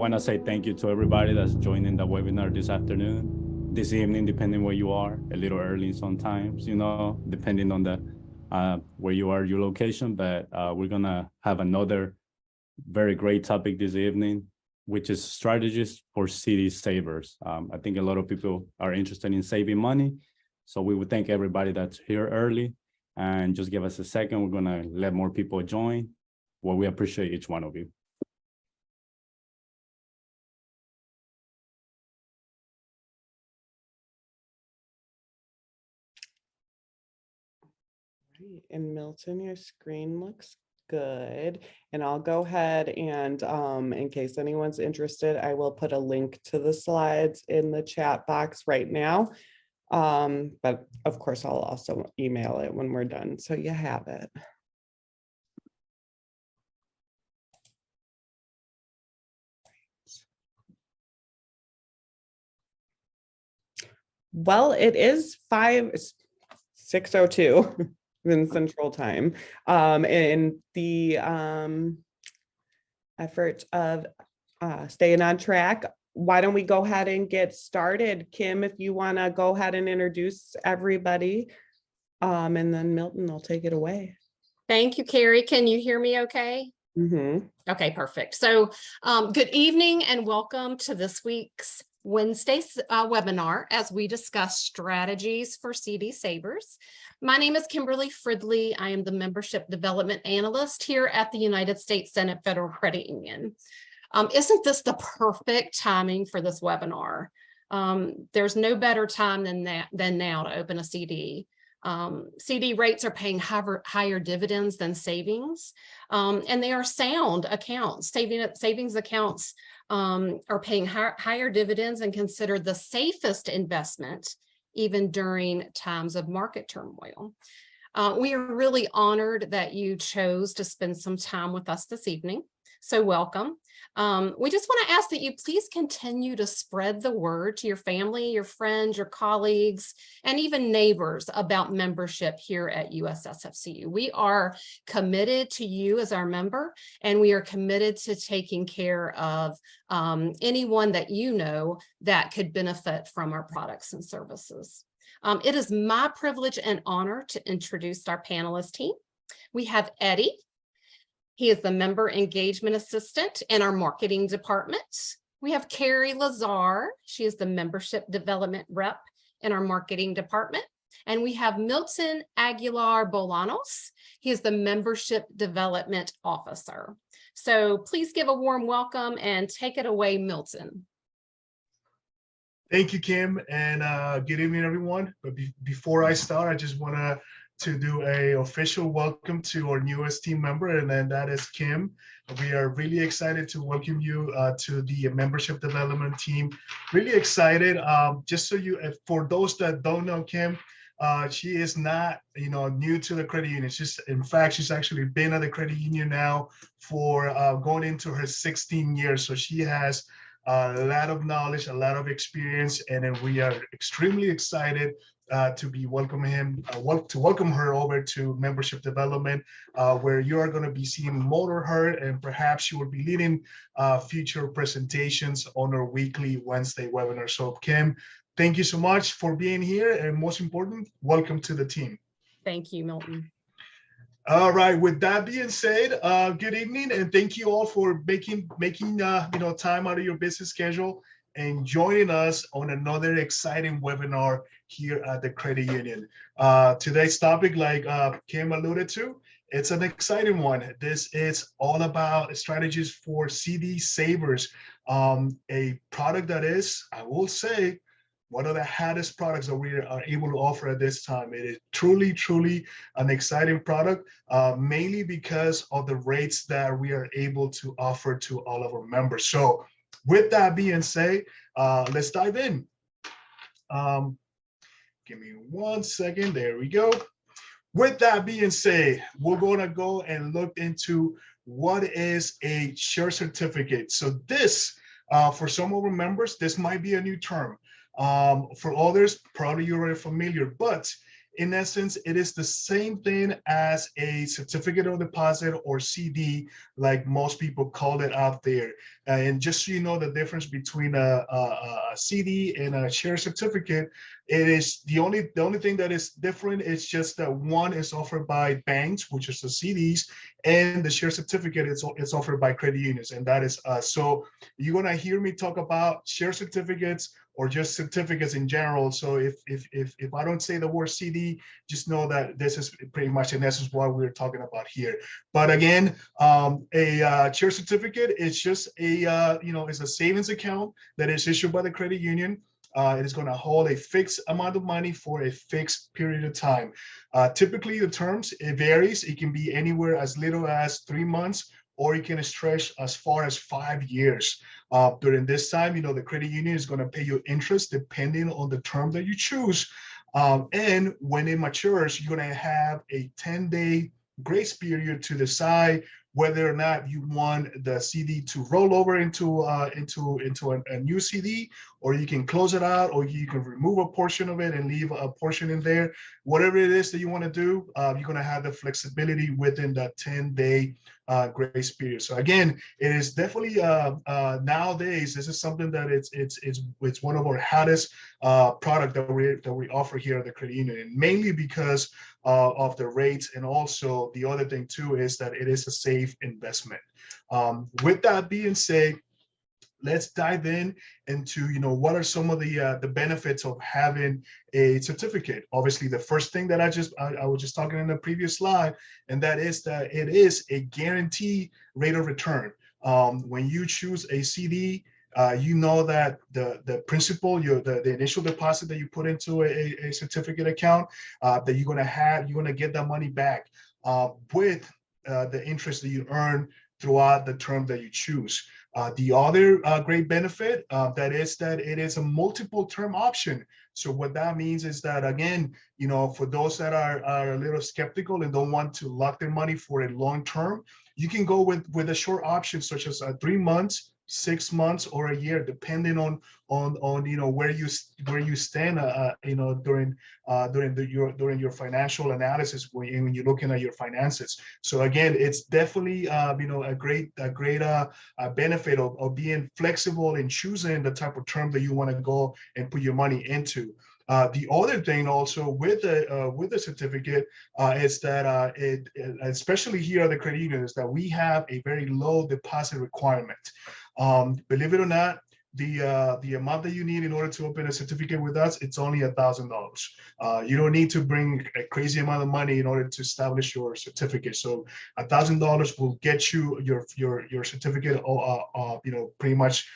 want to say thank you to everybody that's joining the webinar this afternoon, this evening, depending where you are, a little early sometimes, depending on the where you are, your location. But we're going to have another very great topic this evening, which is strategies for CD savers. I think a lot of people are interested in saving money. So we would thank everybody that's here early, and just give us a second. We're going to let more people join. Well, we appreciate each one of you. And Milton, your screen looks good. And I'll go ahead and in case anyone's interested, I will put a link to the slides in the chat box right now. But of course, I'll also email it when we're done, so you have it. Well, it is 6:02 in Central Time. In the effort of staying on track, why don't we go ahead and get started? Kim, if you want to go ahead and introduce everybody, and then Milton will take it away. Thank you, Carrie. Can you hear me okay? Mm-hmm. Okay, perfect. So good evening and welcome to this week's Wednesday webinar as we discuss strategies for CD savers. My name is Kimberly Fridley. I am the Membership Development Analyst here at the United States Senate Federal Credit Union. Isn't this the perfect timing for this webinar? There's no better time than now to open a CD. CD rates are paying higher dividends than savings, and they are sound accounts. Savings accounts are paying higher dividends and considered the safest investment even during times of market turmoil. We are really honored that you chose to spend some time with us this evening, so welcome. We just want to ask that you please continue to spread the word to your family, your friends, your colleagues, and even neighbors about membership here at USSFCU. We are committed to you as our member, and we are committed to taking care of anyone that you know that could benefit from our products and services. It is my privilege and honor to introduce our panelist team. We have Eddie. He is the Member Engagement Assistant in our Marketing Department. We have Carrie Lazar. She is the Membership Development Rep in our Marketing Department. And we have Milton Aguilar Bolanos. He is the Membership Development Officer. So please give a warm welcome and take it away, Milton. Thank you, Kim, and good evening, everyone. But before I start, I just want to do a official welcome to our newest team member, and then that is Kim. We are really excited to welcome you to the membership development team. Really excited. Just so for those that don't know Kim, she is not, new to the credit union. In fact, she's actually been at the credit union now for going into her 16 years. So she has a lot of knowledge, a lot of experience, and then we are extremely excited to welcome her over to membership development, where you are going to be seeing more of her, and perhaps she will be leading future presentations on our weekly Wednesday webinar. So Kim, thank you so much for being here, and most important, welcome to the team. Thank you, Milton. All right. With that being said, good evening, and thank you all for making time out of your busy schedule and joining us on another exciting webinar here at the credit union. Today's topic, like Kim alluded to, it's an exciting one. This is all about strategies for CD savers, a product that is, I will say, one of the hottest products that we are able to offer at this time. It is truly, truly an exciting product, mainly because of the rates that we are able to offer to all of our members. So with that being said, let's dive in. Give me 1 second. There we go. With that being said, we're going to go and look into what is a share certificate. So this, for some of our members, this might be a new term. For others, probably you're already familiar, but in essence, it is the same thing as a certificate of deposit or CD, like most people call it out there. And just so you know the difference between a CD and a share certificate, it is the only thing that is different is just that one is offered by banks, which is the CDs, and the share certificate it's offered by credit unions, and that is us. So you're gonna hear me talk about share certificates or just certificates in general. So if I don't say the word CD, just know that this is pretty much in essence what we're talking about here. But again, a share certificate is just a it's a savings account that is issued by the credit union. It is going to hold a fixed amount of money for a fixed period of time. Typically, the terms, it varies. It can be anywhere as little as 3 months, or it can stretch as far as 5 years. During this time, the credit union is going to pay you interest depending on the term that you choose. And when it matures, you're going to have a 10-day grace period to decide whether or not you want the CD to roll over into a new CD, or you can close it out, or you can remove a portion of it and leave a portion in there. Whatever it is that you want to do, you're going to have the flexibility within that 10-day grace period. So again, it is definitely nowadays, this is something that it's one of our hottest product that we offer here at the credit union, and mainly because of the rates, and also the other thing too is that it is a safe investment. With that being said, let's dive into what are some of the benefits of having a certificate. Obviously, the first thing that I was just talking in the previous slide, and that is that it is a guaranteed rate of return. When you choose a CD, you know that the principal, the initial deposit that you put into a certificate account, that you're going to get that money back with the interest that you earn throughout the term that you choose. The other great benefit that it is a multiple term option. So what that means is that, again, for those that are a little skeptical and don't want to lock their money for a long term, you can go with a short option such as 3 months, 6 months, or a year, depending on where you stand during your financial analysis when you're looking at your finances. So again, it's definitely a great benefit of being flexible in choosing the type of term that you want to go and put your money into. The other thing also with the certificate is that especially here at the credit union, is that we have a very low deposit requirement. Believe it or not, the amount that you need in order to open a certificate with us, it's only $1,000. You don't need to bring a crazy amount of money in order to establish your certificate. So $1,000 will get you your certificate, pretty much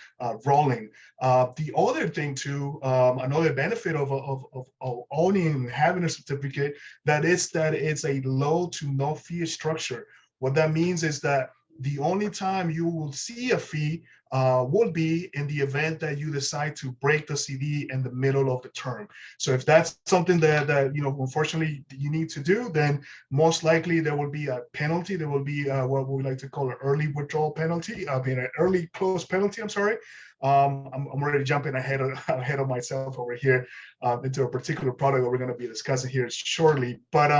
rolling. The other thing too, another benefit of owning and having a certificate, that it's a low to no fee structure. What that means is that the only time you will see a fee will be in the event that you decide to break the CD in the middle of the term. So if that's something that unfortunately you need to do, then most likely there will be a penalty. There will be what we like to call an early withdrawal penalty, an early close penalty. I'm sorry. I'm already jumping ahead of myself over here into a particular product that we're going to be discussing here shortly. But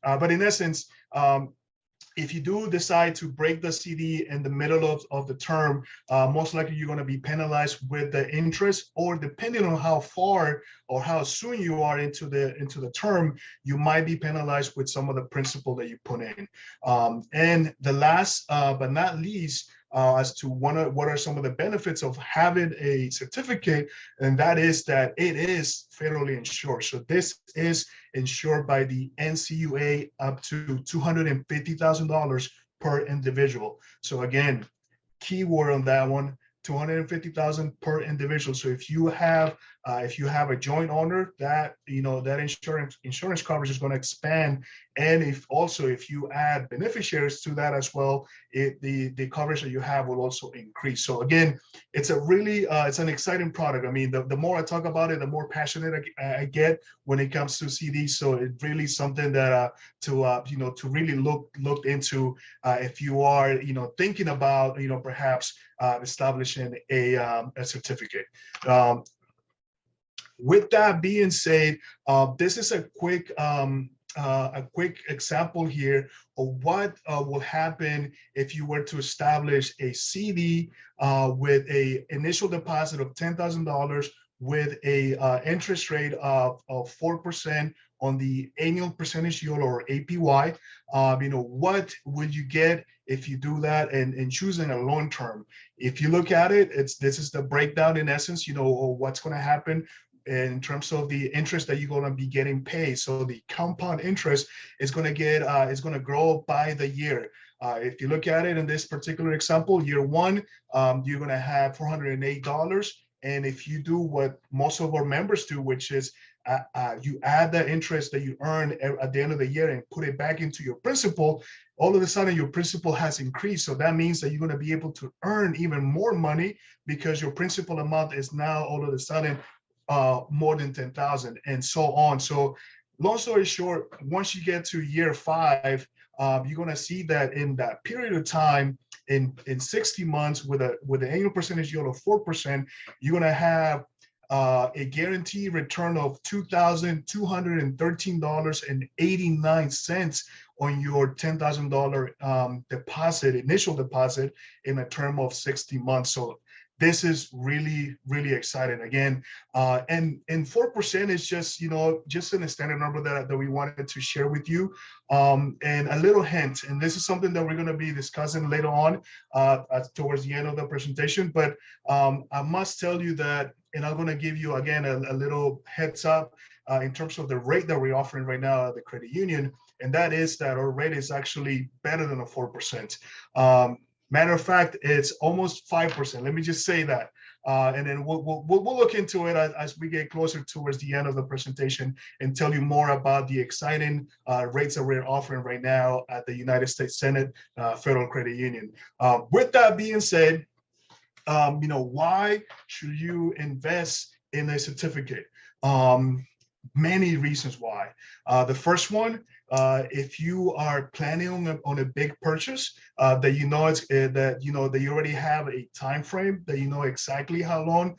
in essence, if you do decide to break the CD in the middle of the term, most likely you're going to be penalized with the interest, or depending on how far or how soon you are into the term, you might be penalized with some of the principal that you put in. And the last but not least, as to what are some of the benefits of having a certificate, and that is that it is federally insured. So this is insured by the NCUA up to $250,000 per individual. So again, keyword on that one, $250,000 per individual. So if you have a joint owner, that that insurance coverage is going to expand, and if you add beneficiaries to that as well, the coverage that you have will also increase. So again, it's a really it's an exciting product. I mean, the more I talk about it, the more passionate I get when it comes to CDs. So it's really something that to really look into if you are thinking about perhaps establishing a certificate. With that being said, this is a quick example here of what will happen if you were to establish a CD with a initial deposit of $10,000 with a interest rate of 4% on the annual percentage yield, or APY. What would you get if you do that and choosing a long term? If you look at it, this is the breakdown in essence, of what's going to happen in terms of the interest that you're going to be getting paid. So the compound interest is going to grow by the year. If you look at it in this particular example, year one, you're going to have $408. And if you do what most of our members do, which is you add the interest that you earn at the end of the year and put it back into your principal, all of a sudden your principal has increased. So that means that you're going to be able to earn even more money because your principal amount is now all of a sudden more than 10,000, and so on. So long story short, once you get to year 5, you're going to see that in that period of time, in 60 months with an annual percentage yield of 4%, you're going to have a guaranteed return of $2,213.89 on your $10,000 initial deposit in a term of 60 months. So this is really, really exciting. Again, and 4% is just an standard number that we wanted to share with you. And a little hint, and this is something that we're going to be discussing later on towards the end of the presentation. But I must tell you that, and I'm going to give you again a little heads up in terms of the rate that we're offering right now at the credit union, and that is that our rate is actually better than a 4%. Matter of fact, it's almost 5%. Let me just say that. And then we'll look into it as we get closer towards the end of the presentation and tell you more about the exciting rates that we're offering right now at the United States Senate Federal Credit Union. With that being said, why should you invest in a certificate? Many reasons why. The first one, if you are planning on a big purchase, that you already have a time frame, that you know exactly how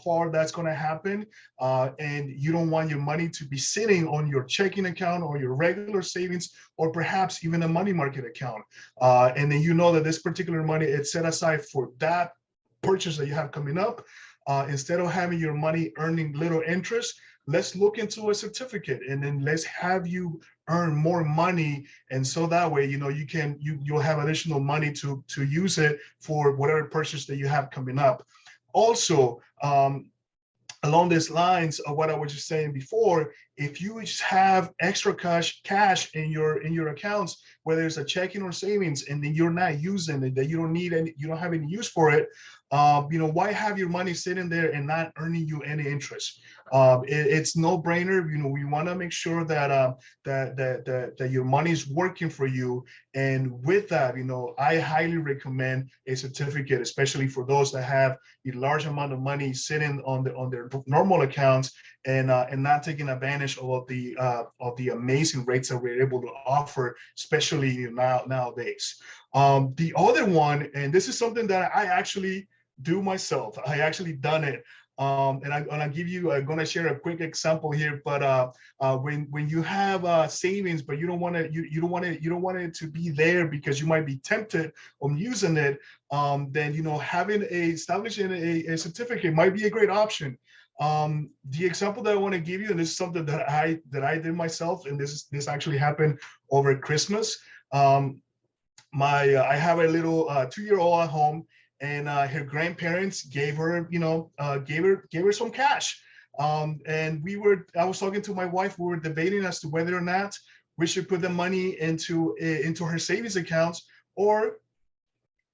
far that's going to happen, and you don't want your money to be sitting on your checking account or your regular savings, or perhaps even a money market account, and then you know that this particular money is set aside for that purchase that you have coming up. Instead of having your money earning little interest, let's look into a certificate, and then let's have you earn more money. And so that way, you'll have additional money to use it for whatever purchase that you have coming up. Also, along these lines of what I was just saying before, if you just have extra cash in your accounts, whether it's a checking or savings, and then you're not using it, that you don't have any use for it, why have your money sitting there and not earning you any interest? It's no brainer. We want to make sure that that your money is working for you. And with that, I highly recommend a certificate, especially for those that have a large amount of money sitting on their normal accounts and not taking advantage of the amazing rates that we're able to offer, especially nowadays. The other one, and this is something that I actually do myself. I actually done it. And I'm going to share a quick example here. But when you have savings, but you don't want it to be there because you might be tempted on using it, then establishing a certificate might be a great option. The example that I want to give you, and this is something that I did myself, and this actually happened over Christmas. I have a little 2-year-old at home, and her grandparents gave her some cash. And I was talking to my wife. We were debating as to whether or not we should put the money into her savings accounts, or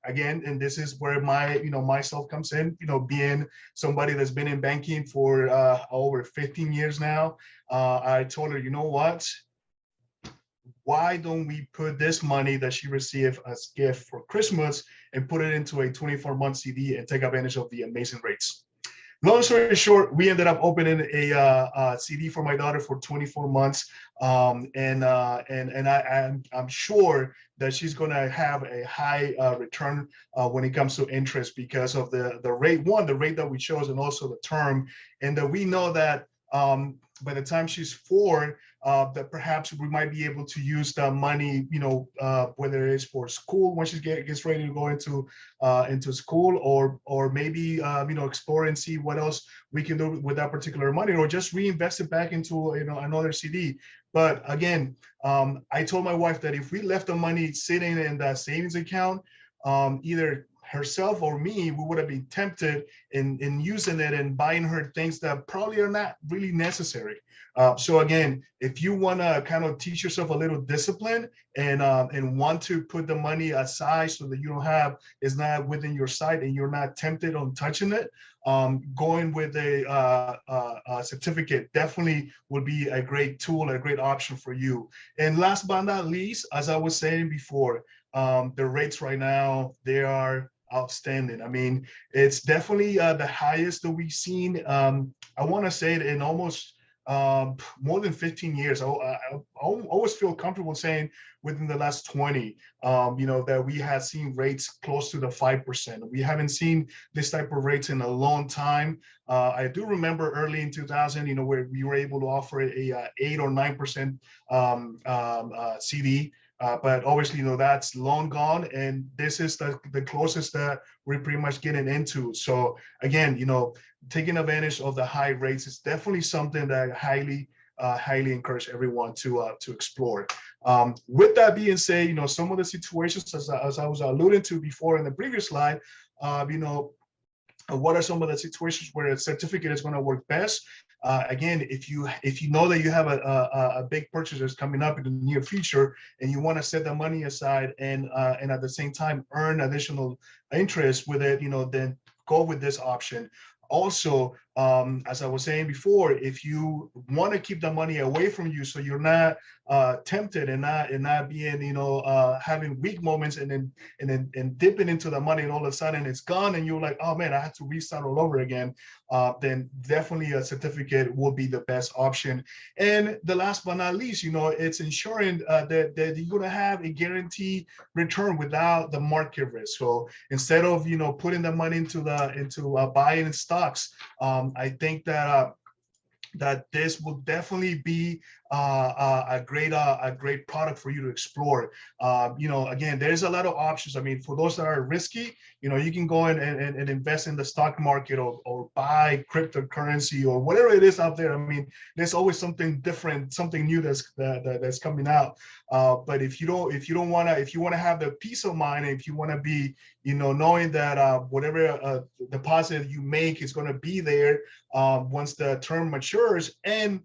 again, and this is where myself comes in, being somebody that's been in banking for over 15 years now. I told her, you know what? Why don't we put this money that she received as gift for Christmas and put it into a 24-month CD and take advantage of the amazing rates? long story short, we ended up opening a CD for my daughter for 24 months. I'm sure that she's going to have a high return when it comes to interest because of the rate, the rate that we chose, and also the term. And that we know that by the time she's 4, that perhaps we might be able to use the money, whether it's for school when she gets ready to go into school, or maybe explore and see what else we can do with that particular money, or just reinvest it back into another CD. But again, I told my wife that if we left the money sitting in the savings account, either herself or me, we would have been tempted in using it and buying her things that probably are not really necessary. So again, if you want to kind of teach yourself a little discipline and want to put the money aside so that you don't have, it's not within your sight and you're not tempted on touching it, going with a certificate definitely would be a great tool, a great option for you. And last but not least, as I was saying before, the rates right now, they are outstanding. I mean, it's definitely the highest that we've seen. I want to say it in almost more than 15 years. I always feel comfortable saying within the last 20, that we had seen rates close to the 5%. We haven't seen this type of rates in a long time. I do remember early in 2000, where we were able to offer a 8 or 9% CD. But obviously, that's long gone, and this is the closest that we're pretty much getting into. So again, taking advantage of the high rates is definitely something that I highly encourage everyone to explore. With that being said, some of the situations, as I was alluding to before in the previous slide, what are some of the situations where a certificate is going to work best? Again, if you know that you have a big purchase that's coming up in the near future, and you want to set the money aside and at the same time earn additional interest with it, then go with this option. Also, as I was saying before, if you want to keep the money away from you, so you're not tempted and not being, having weak moments and then dipping into the money and all of a sudden it's gone and you're like, oh man, I have to restart all over again, then definitely a certificate will be the best option. And the last but not least, it's ensuring that you're going to have a guaranteed return without the market risk. So instead of putting the money into buying stocks, I think that this will definitely be a great product for you to explore. Again, there's a lot of options. I mean, for those that are risky, you can go in and invest in the stock market or buy cryptocurrency or whatever it is out there. I mean, there's always something different, something new that's coming out. But if you want to have the peace of mind, and if you want to be, knowing that whatever deposit you make is going to be there once the term matures and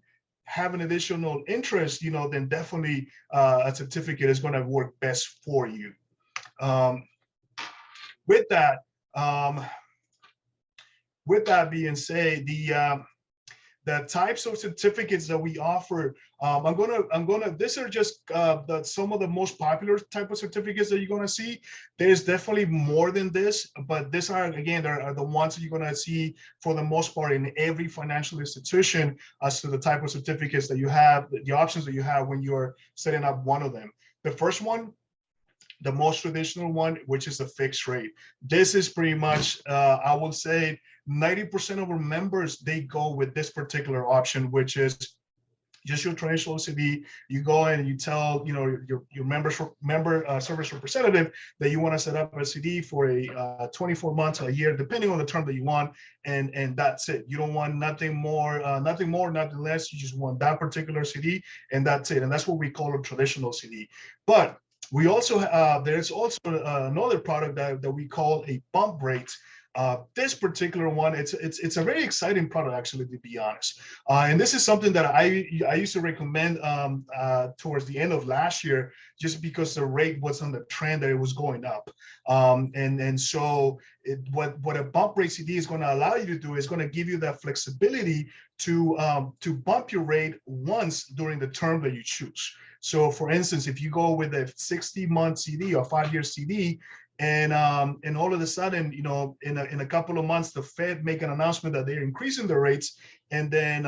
have an additional interest, then definitely a certificate is going to work best for you. With that being said, the types of certificates that we offer, these are just some of the most popular type of certificates that you're going to see. There's definitely more than this, but these are the ones that you're going to see for the most part in every financial institution as to the type of certificates that you have, the options that you have when you're setting up one of them. The first one, the most traditional one, which is a fixed rate. This is pretty much, I would say, 90% of our members, they go with this particular option, which is just your traditional CD. You go in and you tell your member service representative that you want to set up a CD for a 24 months, a year, depending on the term that you want, and that's it. You don't want nothing more, nothing less. You just want that particular CD, and that's it. And that's what we call a traditional CD. But we also there's also another product that we call a bump rate. This particular one, it's a very exciting product, actually, to be honest. And this is something that I used to recommend towards the end of last year, just because the rate was on the trend that it was going up. So what a bump rate CD is going to allow you to do is going to give you that flexibility to bump your rate once during the term that you choose. So for instance, if you go with a 60-month CD or 5-year CD, And all of a sudden, in a couple of months, the Fed make an announcement that they're increasing the rates, and then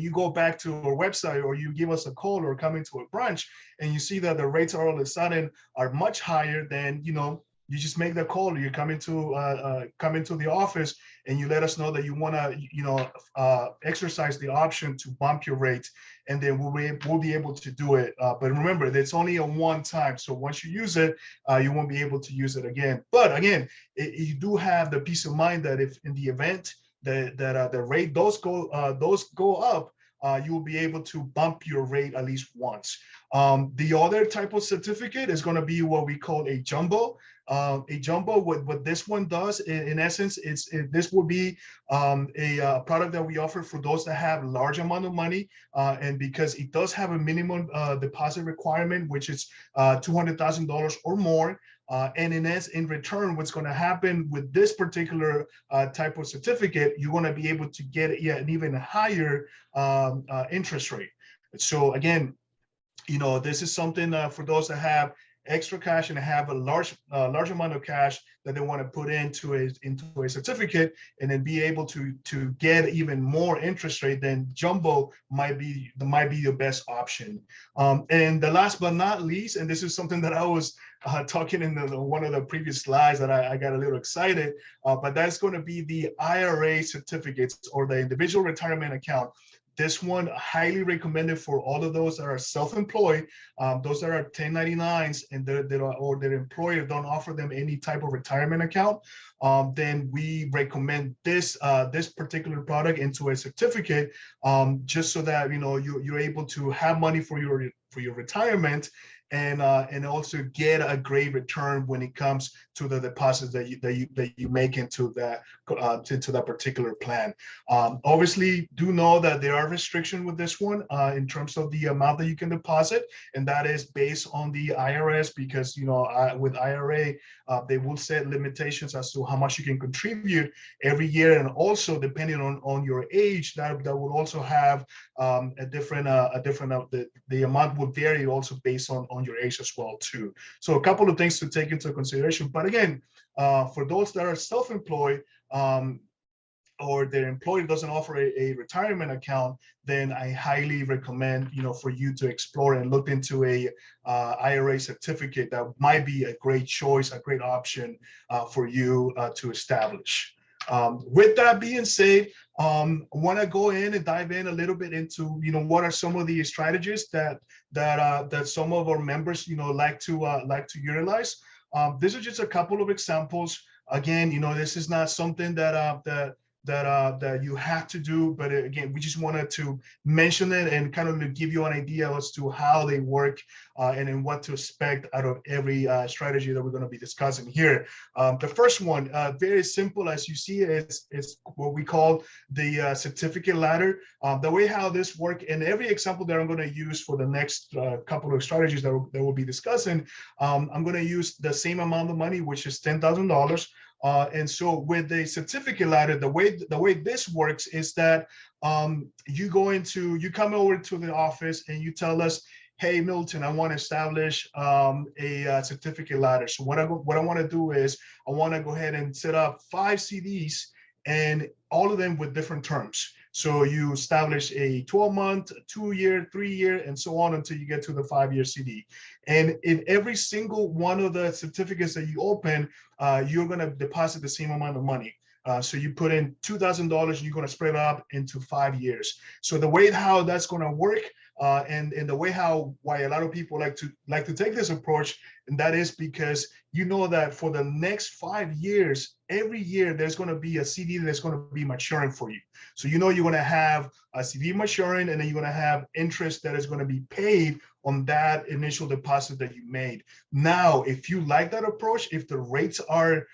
you go back to our website, or you give us a call or come into a branch, and you see that the rates all of a sudden are much higher. Then you just make the call. You come into the office, and you let us know that you want to exercise the option to bump your rates, and then we'll be able to do it. But remember, it's only a one time. So once you use it, you won't be able to use it again. But again, you do have the peace of mind that if in the event that the rate those go up, you will be able to bump your rate at least once. The other type of certificate is going to be what we call a jumbo. What this one does, in essence, this will be a product that we offer for those that have large amount of money, and because it does have a minimum deposit requirement, which is $200,000 or more. And in return, what's going to happen with this particular type of certificate, you're going to be able to get an even higher interest rate. So again, this is something for those that have extra cash and have a large amount of cash that they want to put into a certificate, and then be able to get even more interest rate. Then jumbo might be the best option. And the last but not least, and this is something that I was talking in one of the previous slides that I got a little excited, but that's going to be the IRA certificates, or the individual retirement account. This one highly recommended for all of those that are self-employed, those that are 1099s, and their employer don't offer them any type of retirement account. Then we recommend this particular product into a certificate, just so that you're able to have money for your retirement, and also get a great return when it comes to the deposits that you make into that particular plan. Obviously, do know that there are restrictions with this one in terms of the amount that you can deposit, and that is based on the IRS, because with IRA they will set limitations as to how much you can contribute every year, and also depending on your age, that will also have a different the amount will vary also based on your age as well too. So a couple of things to take into consideration. But again, for those that are self-employed, or their employer doesn't offer a retirement account, then I highly recommend for you to explore and look into a IRA certificate. That might be a great choice, a great option for you to establish. With that being said, I want to go in and dive in a little bit into what are some of the strategies that some of our members like to utilize. These are just a couple of examples. Again, this is not something that you have to do, but again, we just wanted to mention it and kind of give you an idea as to how they work, and then what to expect out of every strategy that we're going to be discussing here. The first one, very simple, as you see, is what we call the certificate ladder. The way how this works, and every example that I'm going to use for the next couple of strategies that we'll be discussing, I'm going to use the same amount of money, which is $10,000. And so with the certificate ladder, the way this works is that you come over to the office and you tell us, hey, Milton, I want to establish a certificate ladder. So what I want to do is I want to go ahead and set up 5 CDs, and all of them with different terms. So you establish a 12-month, 2-year, 3-year, and so on until you get to the 5-year CD. And in every single one of the certificates that you open, you're going to deposit the same amount of money. So you put in $2,000, you're going to spread it up into 5 years. So the way how that's going to work, and the way why a lot of people like to take this approach, and that is because that for the next 5 years, every year there's going to be a CD that's going to be maturing for you. So you're going to have a CD maturing, and then you're going to have interest that is going to be paid on that initial deposit that you made. Now, if you like that approach, if the rates are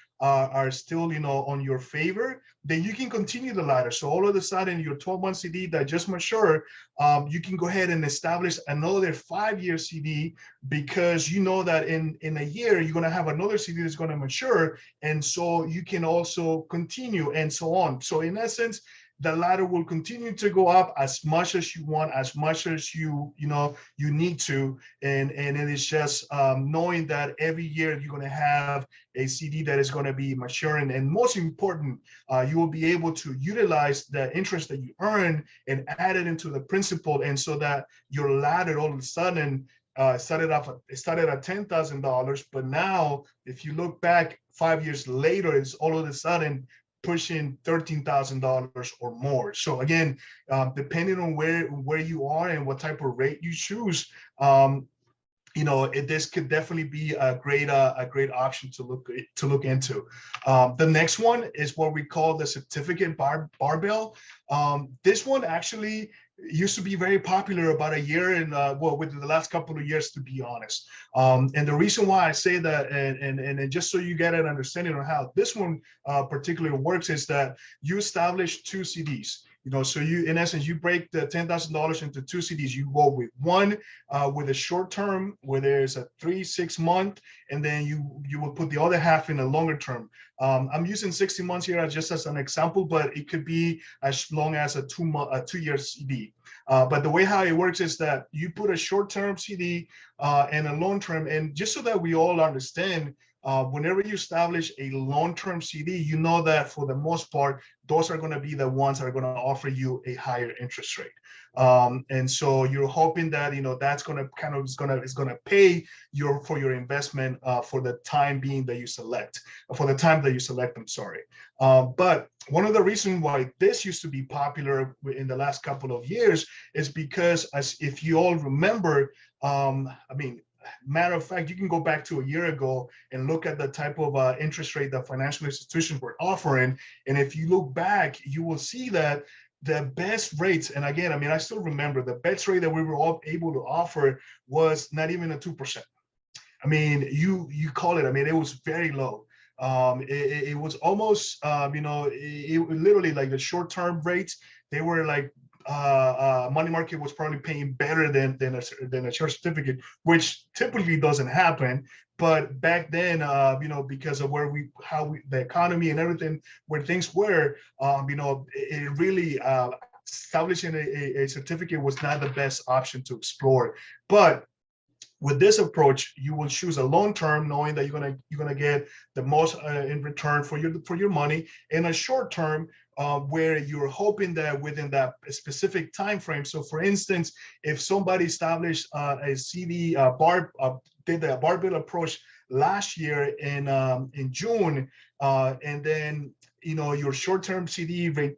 still on your favor, then you can continue the ladder. So all of a sudden, your 12-month CD that just matured, you can go ahead and establish another 5-year CD, because that in a year you're going to have another CD that's going to mature, and so you can also continue, and so on. So in essence, the ladder will continue to go up as much as you want, as much as you need to. And it is just knowing that every year you're going to have a CD that is going to be maturing. And most important, you will be able to utilize the interest that you earn and add it into the principal. And so that your ladder all of a sudden started at $10,000, but now if you look back 5 years later, it's all of a sudden pushing $13,000 or more. So again, depending on where you are and what type of rate you choose, this could definitely be a great option to look into. The next one is what we call the certificate barbell. This one actually used to be very popular about a year and within the last couple of years, to be honest. And the reason why I say that, and just so you get an understanding of how this one particularly works, is that you establish two CDs. So you, in essence, you break the $10,000 into two CDs. You go with one with a short term, where there's a 3-6 month, and then you will put the other half in a longer term. I'm using 60 months here just as an example, but it could be as long as a 2-year CD. But the way how it works is that you put a short-term CD and a long-term, and just so that we all understand, whenever you establish a long-term CD, you know that for the most part, those are going to be the ones that are going to offer you a higher interest rate. And so you're hoping that that's going to is going to pay for your investment for the time being that you select, for the time that you select. I'm sorry. But one of the reasons why this used to be popular in the last couple of years is because, as if you all remember, matter of fact, you can go back to a year ago and look at the type of interest rate that financial institutions were offering. And if you look back, you will see that the best rates, and again, I still remember the best rate that we were all able to offer was not even a 2%. You call it, it was very low. It was almost, it literally like the short-term rates, they were like, money market was probably paying better than a short certificate, which typically doesn't happen. But back then, because of the economy and everything, where things were, it really establishing a certificate was not the best option to explore. But with this approach, you will choose a long term, knowing that you're gonna get the most in return for your money, and a short term, where you're hoping that within that specific time frame. So, for instance, if somebody established a CD did the barbell approach last year in June, and then your short-term CD rate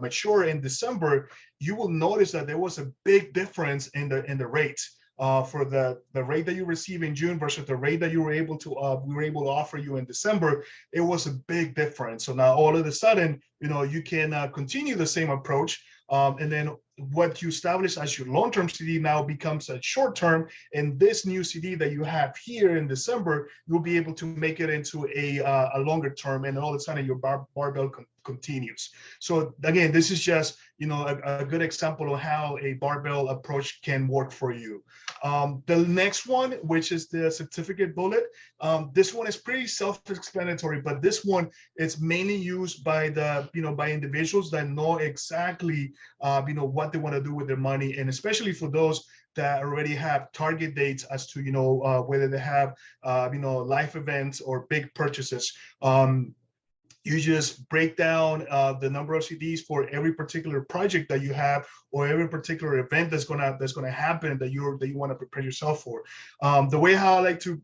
mature in December, you will notice that there was a big difference in the rates. For the rate that you receive in June versus the rate that we were able to offer you in December, it was a big difference. So now all of a sudden, you can continue the same approach, and then what you establish as your long-term CD now becomes a short-term, and this new CD that you have here in December, you'll be able to make it into a longer term, and all of a sudden your barbell continues. So again, this is just a good example of how a barbell approach can work for you. The next one, which is the certificate bullet, this one is pretty self-explanatory, but this one is mainly used by by individuals that know exactly what they want to do with their money, and especially for those that already have target dates as to whether they have life events or big purchases. You just break down the number of CDs for every particular project that you have, or every particular event that's gonna happen that you want to prepare yourself for. The way how I like to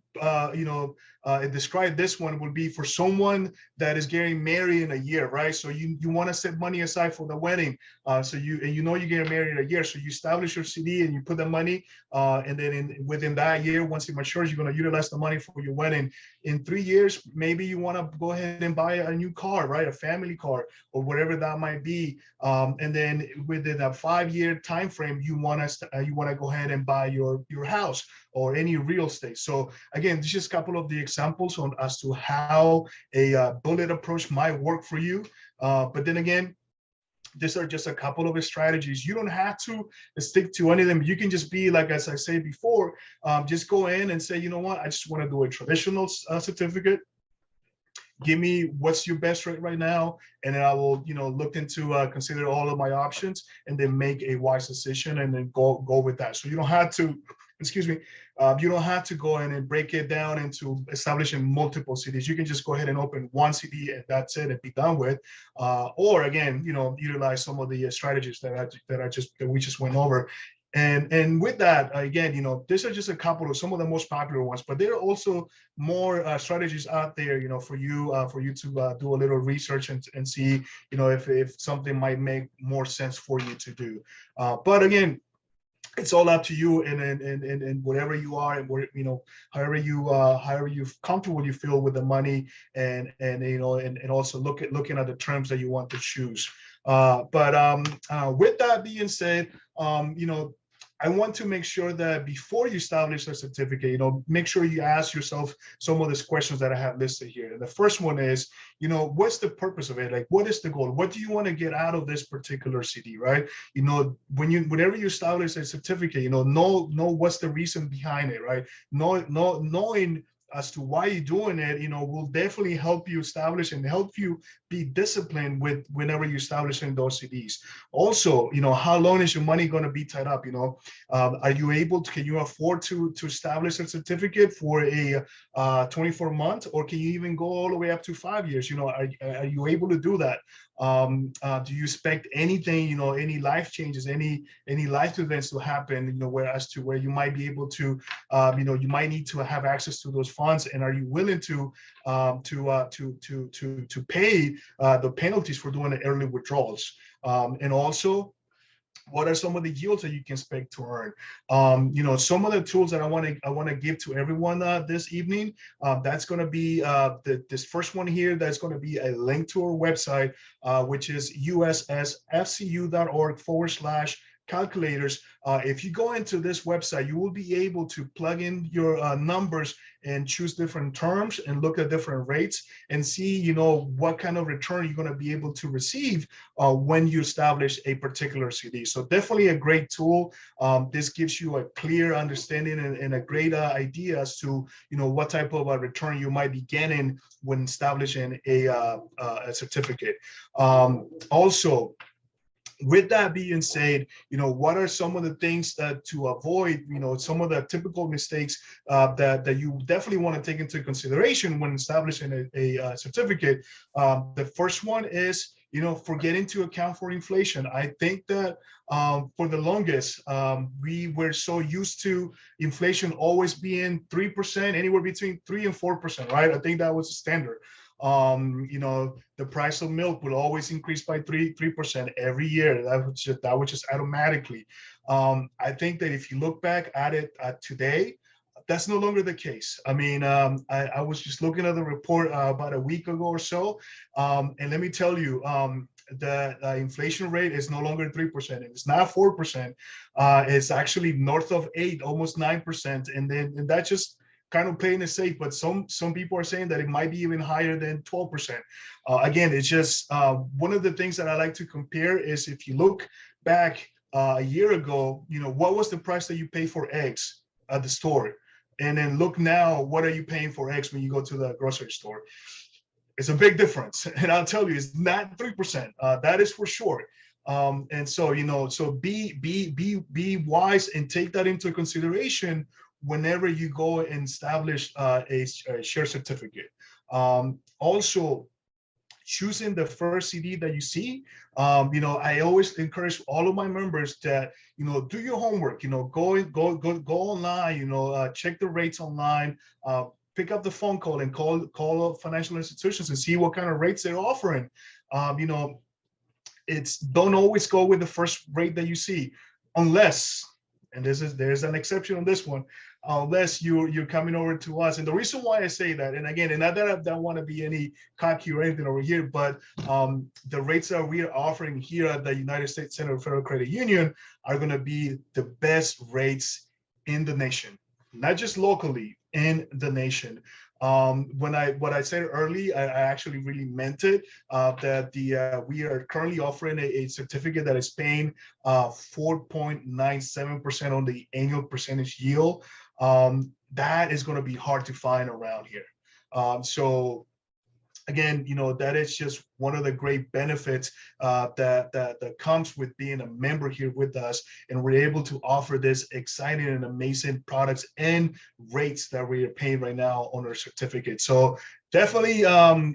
describe this one would be for someone that is getting married in a year, right? So you want to set money aside for the wedding. So you're getting married in a year, so you establish your CD and you put the money, and then within that year, once it matures, you're going to utilize the money for your wedding. In 3 years, maybe you want to go ahead and buy a new car, right? A family car or whatever that might be. And then within a 5-year time frame, you want to go ahead and buy your house or any real estate. So again, this is just a couple of the examples as to how a bullet approach might work for you. But then again, these are just a couple of strategies. You don't have to stick to any of them. You can just be like, as I said before, just go in and say, you know what, I just want to do a traditional certificate. give me what's your best rate right now, and then I will, look into consider all of my options, and then make a wise decision, and then go with that. So you don't have to, excuse me, you don't have to go in and break it down into establishing multiple CDs. You can just go ahead and open one CD and that's it, and be done with. Or again, utilize some of the strategies that we just went over. And with that, again, these are just a couple of some of the most popular ones, but there are also more strategies out there, for you to do a little research and see, if something might make more sense for you to do. But again, it's all up to you, and whatever you are, and where, however you comfortable you feel with the money, and also looking at the terms that you want to choose. But with that being said, I want to make sure that before you establish a certificate, make sure you ask yourself some of these questions that I have listed here. And the first one is, what's the purpose of it? Like, what is the goal? What do you want to get out of this particular CD, right? Whenever you establish a certificate, know what's the reason behind it, right? Knowing as to why you're doing it, will definitely help you establish and help you be disciplined with whenever you're establishing those CDs. Also, how long is your money going to be tied up? Are you able to, can you afford to establish a certificate for a 24-month, or can you even go all the way up to 5 years? Are you able to do that? Do you expect anything, any life changes, any life events to happen, where you might be able to, you might need to have access to those funds, and are you willing to pay the penalties for doing the early withdrawals? And also, what are some of the yields that you can expect to earn? Some of the tools that I want to give to everyone this evening. That's going to be this first one here. That's going to be a link to our website, which is ussfcu.org/calculators. If you go into this website, you will be able to plug in your numbers and choose different terms and look at different rates and see, what kind of return you're going to be able to receive when you establish a particular CD. So definitely a great tool. This gives you a clear understanding and a great idea as to, what type of a return you might be getting when establishing a certificate. Also, with that being said, what are some of the things that to avoid, some of the typical mistakes that you definitely want to take into consideration when establishing a certificate? The first one is, forgetting to account for inflation. I think that for the longest, we were so used to inflation always being 3%, anywhere between 3 and 4%, right? I think that was the standard. The price of milk would always increase by 3% every year. That would just automatically. I think that if you look back at it today, that's no longer the case. I mean, I was just looking at the report about a week ago or so, and let me tell you, the inflation rate is no longer 3%. It's not 4%. It's actually north of 8, almost 9%, and that's just kind of playing it safe, but some people are saying that it might be even higher than 12%. Again, it's just one of the things that I like to compare is if you look back a year ago, what was the price that you pay for eggs at the store? And then look now, what are you paying for eggs when you go to the grocery store? It's a big difference. And I'll tell you, it's not 3%. That is for sure. And so, so be wise and take that into consideration whenever you go and establish a share certificate. Also, choosing the first CD that you see, I always encourage all of my members that, do your homework, go online, check the rates online, pick up the phone call and call financial institutions and see what kind of rates they're offering. Don't always go with the first rate that you see, unless, and there's an exception on this one, unless you're coming over to us. And the reason why I say that, and again, and not that I don't want to be any cocky or anything over here, but the rates that we are offering here at the United States Center for Federal Credit Union are going to be the best rates in the nation, not just locally, in the nation. What I said early, I actually really meant it, that we are currently offering a certificate that is paying 4.97% on the annual percentage yield. That is going to be hard to find around here. So again, that is just one of the great benefits that comes with being a member here with us, and we're able to offer this exciting and amazing products and rates that we are paying right now on our certificate. So definitely,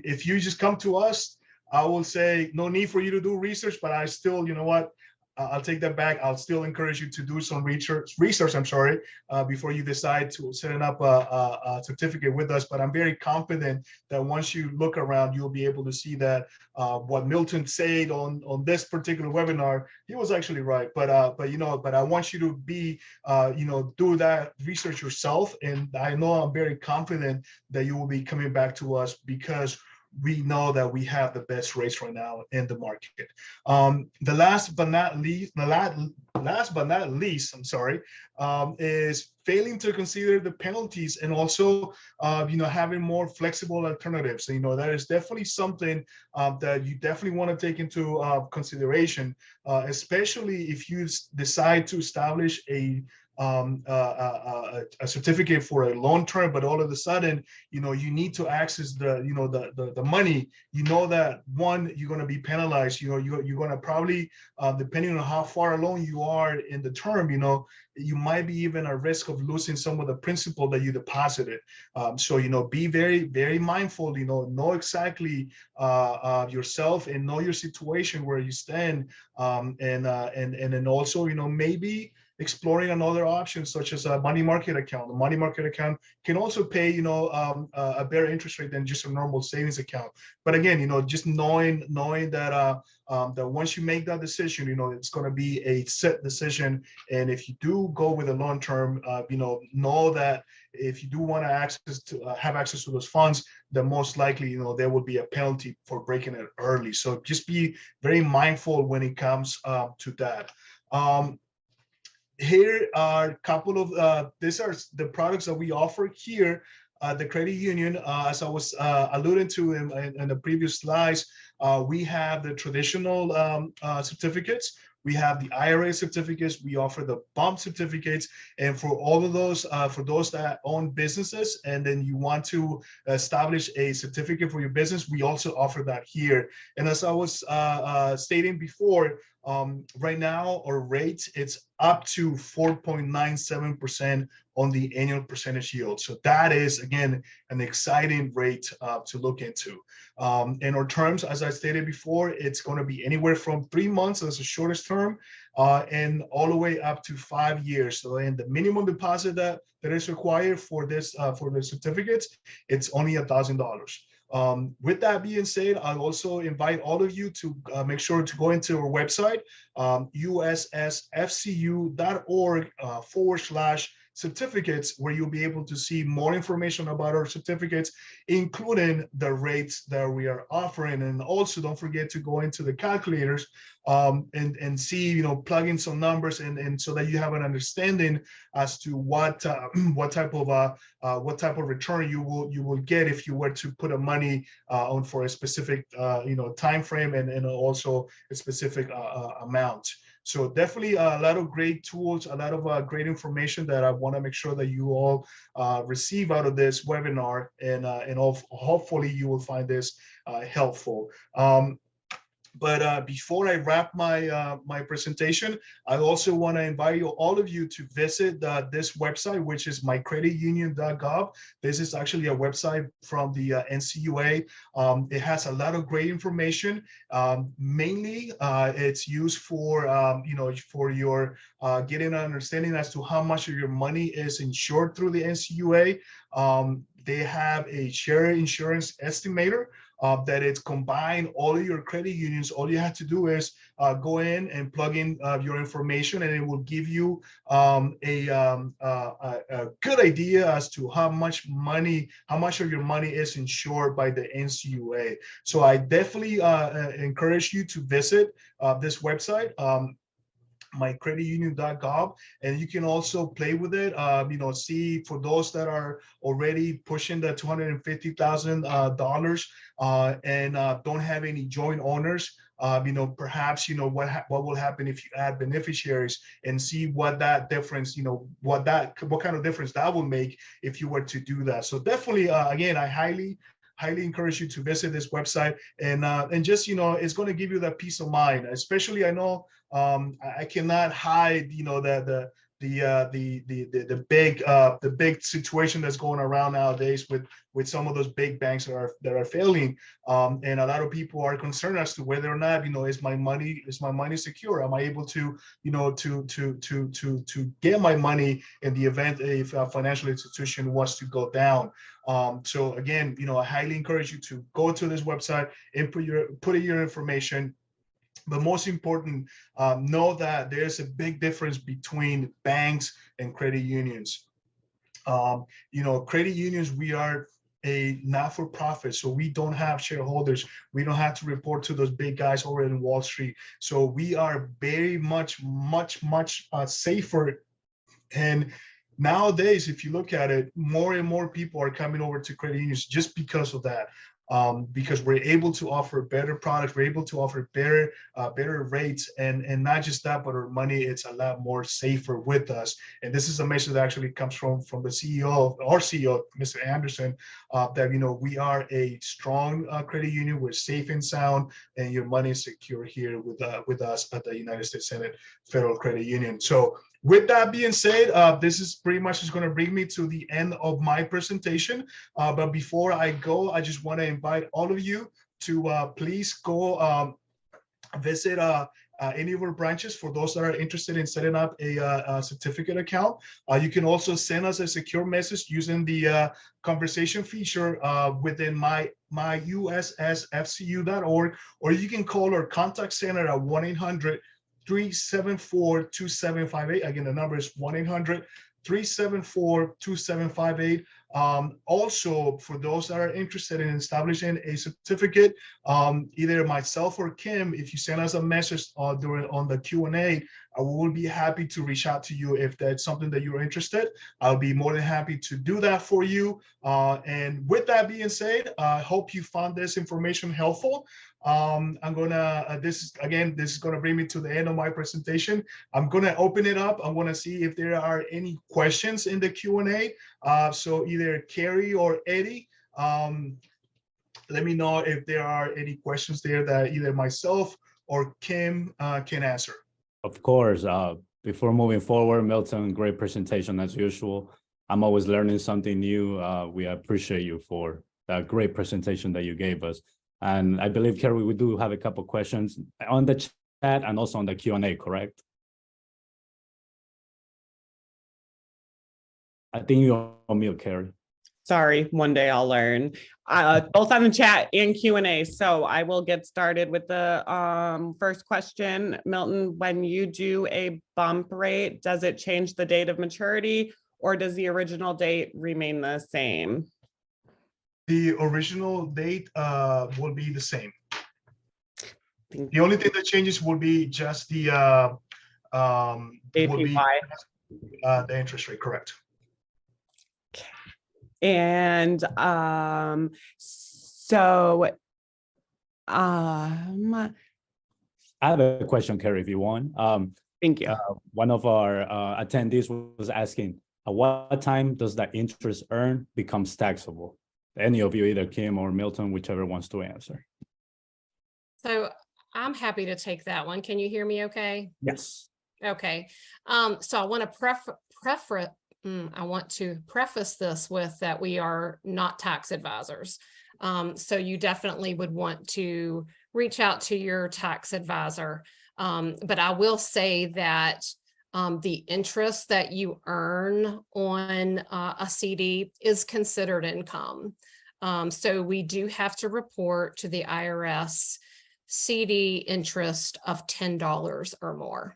if you just come to us, I will say no need for you to do research, but I still, you know what? I'll take that back. I'll still encourage you to do some research, before you decide to set up a certificate with us. But I'm very confident that once you look around, you'll be able to see that what Milton said on this particular webinar, he was actually right. But I want you to be, do that research yourself. And I know I'm very confident that you will be coming back to us because we know that we have the best rates right now in the market. The last but not least, is failing to consider the penalties and also, having more flexible alternatives. That is definitely something that you definitely want to take into consideration, especially if you decide to establish a certificate for a long term, but all of a sudden, you need to access the money. That one, you're going to be penalized. You're going to probably, depending on how far along you are in the term, you might be even at risk of losing some of the principal that you deposited. So be very, very mindful. Know exactly yourself and know your situation where you stand, and then also maybe exploring another option such as a money market account. The money market account can also pay, a better interest rate than just a normal savings account. But again, just knowing that that once you make that decision, it's going to be a set decision. And if you do go with a long term, know that if you do want to have access to those funds, then most likely, there will be a penalty for breaking it early. So just be very mindful when it comes to that. Here are a couple of these are the products that we offer here at the credit union. As I was alluding to in the previous slides, we have the traditional certificates. We have the IRA certificates. We offer the bump certificates. And for all of those, for those that own businesses and then you want to establish a certificate for your business, we also offer that here. And as I was stating before, right now our rate, it's up to 4.97% on the annual percentage yield. So that is, again, an exciting rate to look into. And our terms, as I stated before, it's going to be anywhere from 3 months as the shortest term, and all the way up to 5 years. So, and the minimum deposit that is required for this for the certificates, it's only $1,000. With that being said, I'll also invite all of you to make sure to go into our website, ussfcu.org/certificates, where you'll be able to see more information about our certificates, including the rates that we are offering. And also don't forget to go into the calculators and see, plug in some numbers and so that you have an understanding as to what type of return you will get if you were to put a money on for a specific time frame and also a specific amount. So definitely a lot of great tools, a lot of great information that I want to make sure that you all receive out of this webinar, and hopefully you will find this helpful. But before I wrap my presentation, I also want to invite all of you to visit this website, which is mycreditunion.gov. This is actually a website from the NCUA. It has a lot of great information. Mainly, it's used for for your getting an understanding as to how much of your money is insured through the NCUA. They have a share insurance estimator that it's combined all of your credit unions. All you have to do is go in and plug in your information, and it will give you a good idea as to how much of your money is insured by the NCUA. So I definitely encourage you to visit this website, mycreditunion.gov, and you can also play with it. See, for those that are already pushing the $250,000 and don't have any joint owners, perhaps what will happen if you add beneficiaries, and see what that difference, what kind of difference that will make if you were to do that. So definitely, again, I highly highly encourage you to visit this website and just, it's going to give you that peace of mind. Especially, I know I cannot hide, the big situation that's going around nowadays with some of those big banks that are failing, and a lot of people are concerned as to whether or not, is my money secure? Am I able to get my money in the event if a financial institution was to go down? So again, I highly encourage you to go to this website and put in your information. But most important, know that there's a big difference between banks and credit unions. Credit unions, we are a not-for-profit, so we don't have shareholders. We don't have to report to those big guys over in Wall Street. So we are very much safer. And nowadays, if you look at it, more and more people are coming over to credit unions just because of that. Because we're able to offer better products, we're able to offer better rates, and not just that, but our money, it's a lot more safer with us. And this is a message that actually comes from the CEO, our CEO, Mr. Anderson, that we are a strong credit union. We're safe and sound, and your money is secure here with us at the United States Senate Federal Credit Union. So with that being said, this is pretty much is going to bring me to the end of my presentation. But before I go, I just want to invite all of you to please go visit any of our branches. For those that are interested in setting up a certificate account, you can also send us a secure message using the conversation feature within my ussfcu.org, or you can call our contact center at 1-800-374-2758. Again, the number is 1-800-374-2758. Also, for those that are interested in establishing a certificate, either myself or Kim, if you send us a message on the Q&A, I will be happy to reach out to you if that's something that you're interested. I'll be more than happy to do that for you. And with that being said, I hope you found this information helpful. I'm gonna, this is gonna bring me to the end of my presentation. I'm gonna open it up. I wanna see if there are any questions in the Q&A. So either Carrie or Eddie, let me know if there are any questions there that either myself or Kim can answer. Of course. Before moving forward, Milton, great presentation as usual. I'm always learning something new. We appreciate you for that great presentation that you gave us. And I believe, Carrie, we do have a couple of questions on the chat and also on the Q&A, correct? I think you're on mute, Carrie. Sorry, one day I'll learn. Both on the chat and Q&A. So I will get started with the first question. Milton, when you do a bump rate, does it change the date of maturity, or does the original date remain the same? The original date will be the same. The only thing that changes will be just the APY. The interest rate, correct? And so I have a question, Carrie, if you want. thank you. One of our attendees was asking, at what time does that interest earned becomes taxable? Any of you, either Kim or Milton, whichever wants to answer. So I'm happy to take that one. Can you hear me okay? Yes. Okay. So I want to preface this with that we are not tax advisors. So you definitely would want to reach out to your tax advisor. But I will say that the interest that you earn on a CD is considered income. So we do have to report to the IRS CD interest of $10 or more.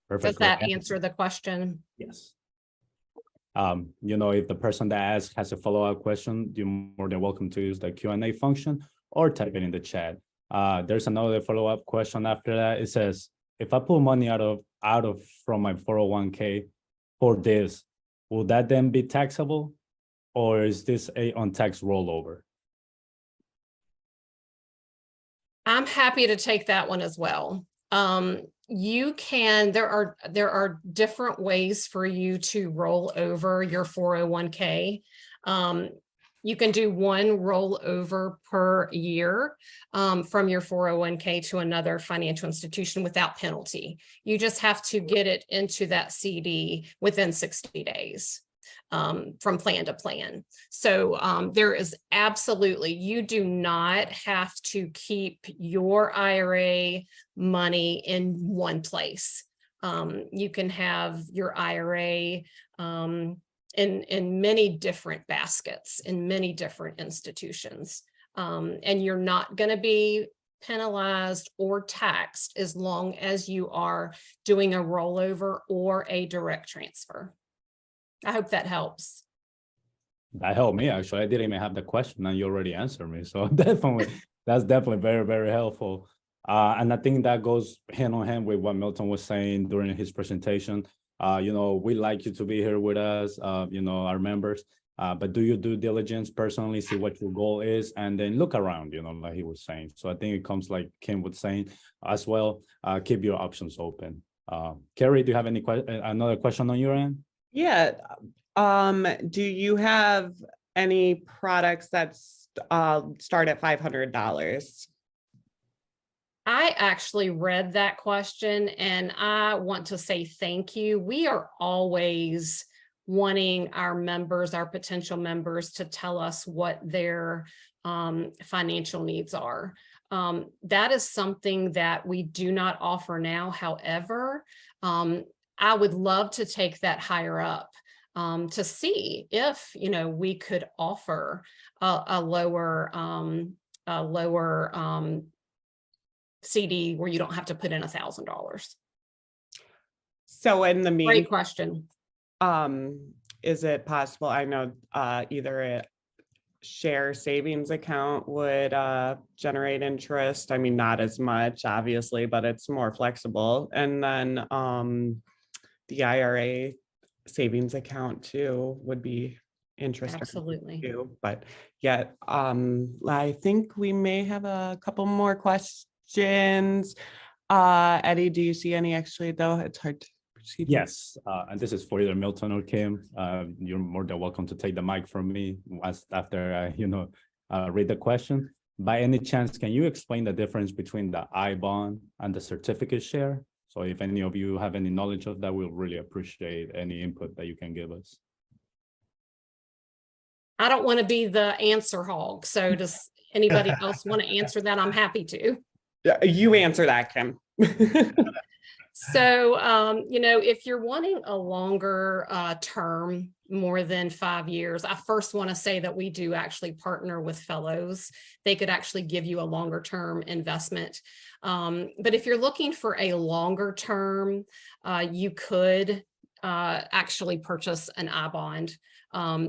Perfect. Does that answer the question? Yes. If the person that asks has a follow-up question, you're more than welcome to use the Q&A function or type it in the chat. There's another follow-up question after that. It says, if I pull money out of from my 401k for this, will that then be taxable, or is this a untaxed rollover? I'm happy to take that one as well. You can, there are different ways for you to roll over your 401k. You can do one rollover per year from your 401k to another financial institution without penalty. You just have to get it into that CD within 60 days. From plan to plan. So there is absolutely, you do not have to keep your IRA money in one place. You can have your IRA in many different baskets, in many different institutions. And you're not going to be penalized or taxed as long as you are doing a rollover or a direct transfer. I hope that helps. That helped me, actually. I didn't even have the question and you already answered me. So definitely, that's definitely very, very helpful. And I think that goes hand on hand with what Milton was saying during his presentation. We like you to be here with us, our members, but do your due diligence personally, see what your goal is, and then look around, like he was saying. So I think it comes like Kim was saying as well, keep your options open. Carrie, do you have another question on your end? Yeah. Do you have any products that start at $500? I actually read that question and I want to say thank you. We are always wanting our members, our potential members, to tell us what their financial needs are. That is something that we do not offer now. However, I would love to take that higher up to see if, we could offer a lower CD where you don't have to put in $1,000. So in the meantime, Great question. Is it possible? I know either a share savings account would generate interest. I mean, not as much, obviously, but it's more flexible. And then the IRA savings account too would be interesting. Absolutely. Too. But yeah, I think we may have a couple more questions. Eddie, do you see any actually though? It's hard to proceed. Yes, and this is for either Milton or Kim. You're more than welcome to take the mic from me after I read the question. By any chance, can you explain the difference between the I-bond and the certificate share? So if any of you have any knowledge of that, we'll really appreciate any input that you can give us. I don't want to be the answer hog. So does anybody else want to answer that? I'm happy to. Yeah, you answer that, Kim. So, if you're wanting a longer term, more than 5 years, I first want to say that we do actually partner with fellows. They could actually give you a longer term investment. But if you're looking for a longer term, you could actually purchase an I-bond.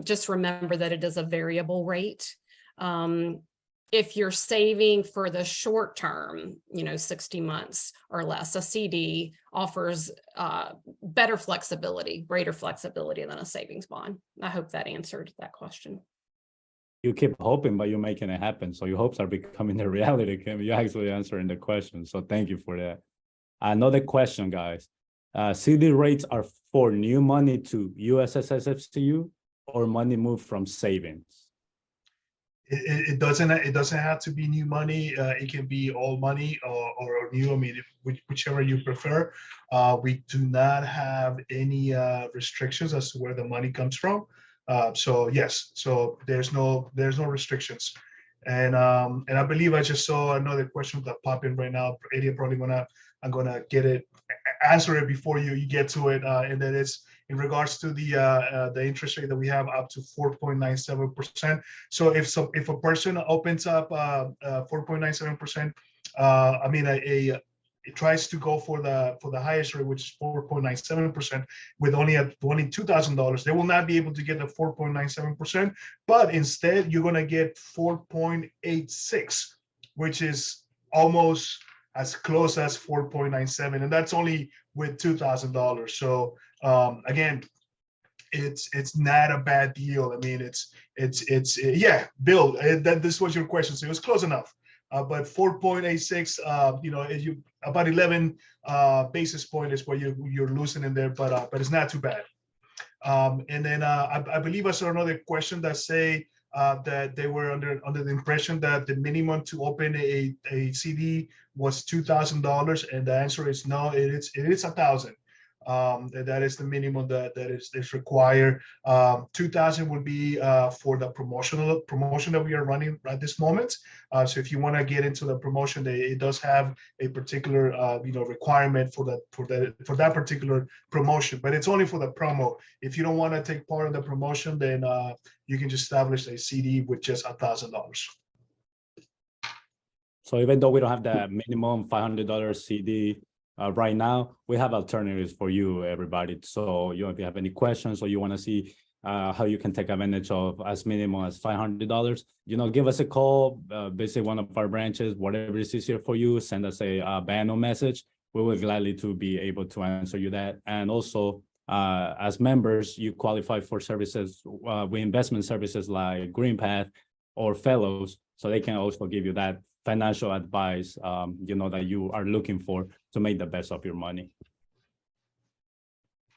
Just remember that it is a variable rate. If you're saving for the short term, 60 months or less, a CD offers better flexibility, greater flexibility than a savings bond. I hope that answered that question. You keep hoping, but you're making it happen. So your hopes are becoming a reality, Kim. You're actually answering the question. So thank you for that. Another question, guys. CD rates are for new money to USSFCU or money moved from savings? It doesn't have to be new money. It can be old money or new. I mean, whichever you prefer. We do not have any restrictions as to where the money comes from. So yes, so there's no restrictions. And I believe I just saw another question that pop in right now. Eddie, I'm gonna answer it before you get to it, and that is in regards to the interest rate that we have up to 4.97%. So if a person opens up 4.97%, it tries to go for the highest rate, which is 4.97%, with only $2,000, they will not be able to get the 4.97%, but instead you're gonna get 4.86, which is almost as close as 4.97, and that's only with $2,000. So again, it's not a bad deal. I mean, it's yeah, Bill, this was your question, so it was close enough. But 4.86, about 11 basis point is what you're losing in there, but it's not too bad. And then I believe I saw another question that say that they were under the impression that the minimum to open a CD was $2,000, and the answer is no. It is $1,000. That is the minimum that is required. 2,000 would be for the promotion that we are running at this moment. So if you want to get into the promotion, it does have a particular requirement for that particular promotion, but it's only for the promo. If you don't want to take part in the promotion, then you can just establish a CD with just $1,000. So even though we don't have that minimum $500 CD right now, we have alternatives for you, everybody. So if you have any questions or you want to see how you can take advantage of as minimum as $500, give us a call, visit one of our branches, whatever is easier for you, send us a banner message. We will gladly to be able to answer you that. And also, as members, you qualify for services, with investment services like GreenPath or Fellows, so they can also give you that financial advice, that you are looking for to make the best of your money.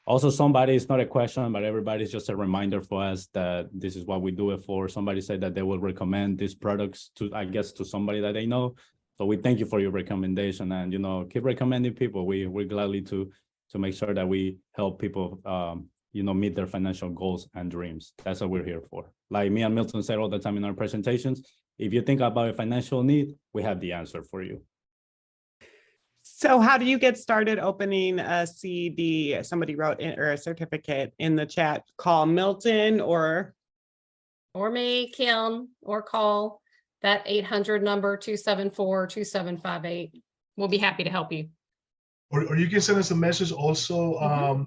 Also, it's not a question, but everybody's just a reminder for us that this is what we do it for. Somebody said that they will recommend these products to somebody that they know. So we thank you for your recommendation, and, keep recommending people. We're gladly to make sure that we help people, meet their financial goals and dreams. That's what we're here for. Like me and Milton said all the time in our presentations, if you think about a financial need, we have the answer for you. So how do you get started opening a CD? Somebody wrote in, or a certificate in the chat. Call Milton or me, Kim, or call that 800 number 274-2758. We'll be happy to help you. Or you can send us a message also.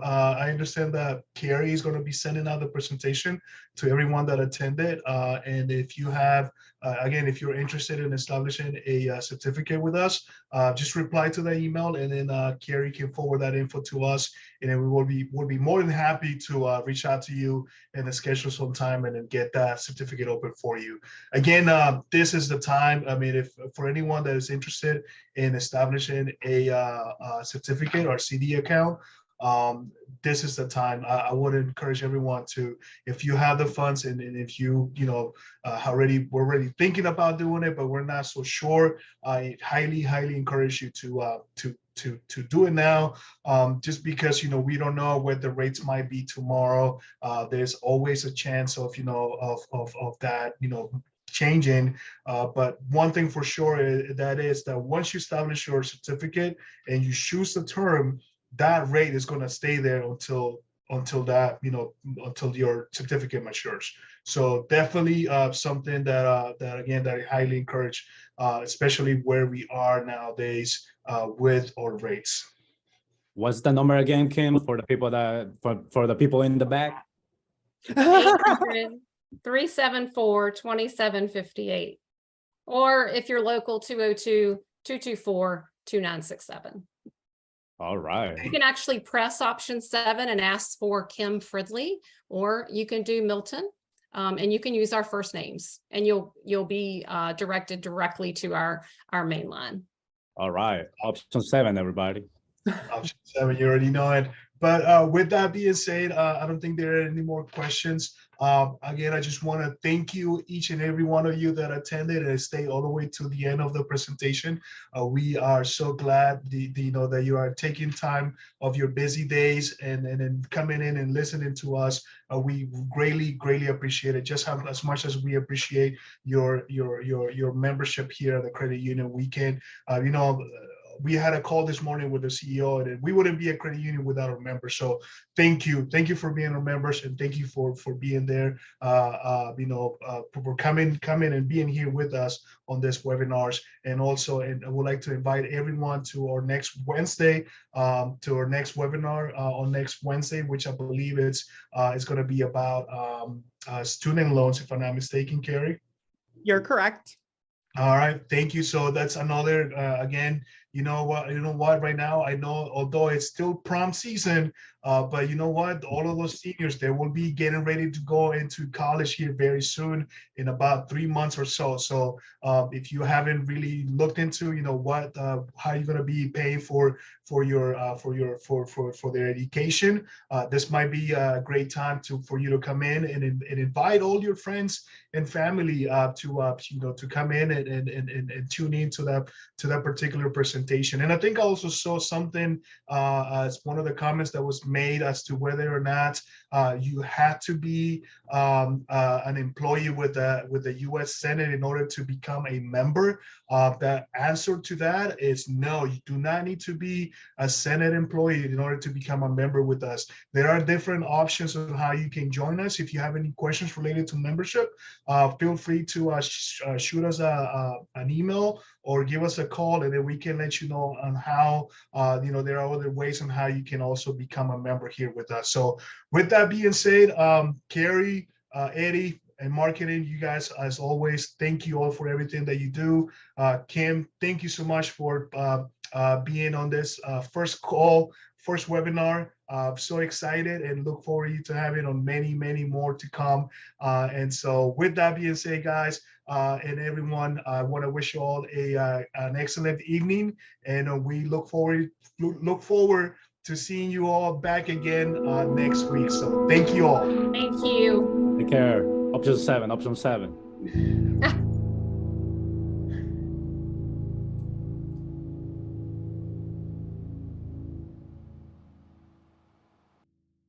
I understand that Carrie is going to be sending out the presentation to everyone that attended. And if you have, again, if you're interested in establishing a certificate with us, just reply to the email, and then Carrie can forward that info to us. And then we'll be more than happy to reach out to you and schedule some time and then get that certificate open for you. Again, this is the time. I mean, if for anyone that is interested in establishing a certificate or CD account, this is the time. I would encourage everyone to, if you have the funds and if we're already thinking about doing it, but we're not so sure, I highly encourage you to do it now, just because we don't know what the rates might be tomorrow. There's always a chance of that changing, but one thing for sure is that once you establish your certificate and you choose the term, that rate is going to stay there until that until your certificate matures. So definitely something that I highly encourage, especially where we are nowadays with our rates. What's the number again, Kim, for the people for the people in the back? 800-374-2758. Or if you're local, 202-224-2967. All right. You can actually press option 7 and ask for Kim Fridley, or you can do Milton, and you can use our first names, and you'll be directed directly to our main line. All right. Option 7, everybody. Option 7, you already know it. But with that being said, I don't think there are any more questions. Again, I just want to thank you, each and every one of you that attended and stayed all the way to the end of the presentation. We are so glad that you are taking time of your busy days and coming in and listening to us. We greatly appreciate it. Just as much as we appreciate your membership here at the credit union. We can, we had a call this morning with the CEO, and we wouldn't be a credit union without our members. So thank you for being our members, and thank you for being there. For coming and being here with us on this webinars, and also, and I would like to invite everyone to our next Wednesday, to our next webinar on next Wednesday, which I believe it's going to be about student loans, if I'm not mistaken, Carrie. You're correct. All right, thank you. So that's another, again, you know what, right now, I know, although it's still prom season, But you know what? All of those seniors, they will be getting ready to go into college here very soon in about 3 months or so. So if you haven't really looked into, what how you're going to be paying for their education, this might be a great time for you to come in and invite all your friends and family to come in and tune in to that particular presentation. And I think I also saw something as one of the comments that was made as to whether or not you had to be an employee with the U.S. Senate in order to become a member. The answer to that is no. You do not need to be a Senate employee in order to become a member with us. There are different options on how you can join us. If you have any questions related to membership, feel free to shoot us an email or give us a call, and then we can let you know on how, there are other ways on how you can also become a member here with us. So with that being said, Carrie, Eddie, and marketing, you guys, as always, thank you all for everything that you do. Kim, thank you so much for being on this first webinar. So excited and look forward to having on many, many more to come. And so with that being said, guys, and everyone, I want to wish you all an excellent evening, and we look forward to seeing you all back again next week. So thank you all. Thank you. Take care. Option 7.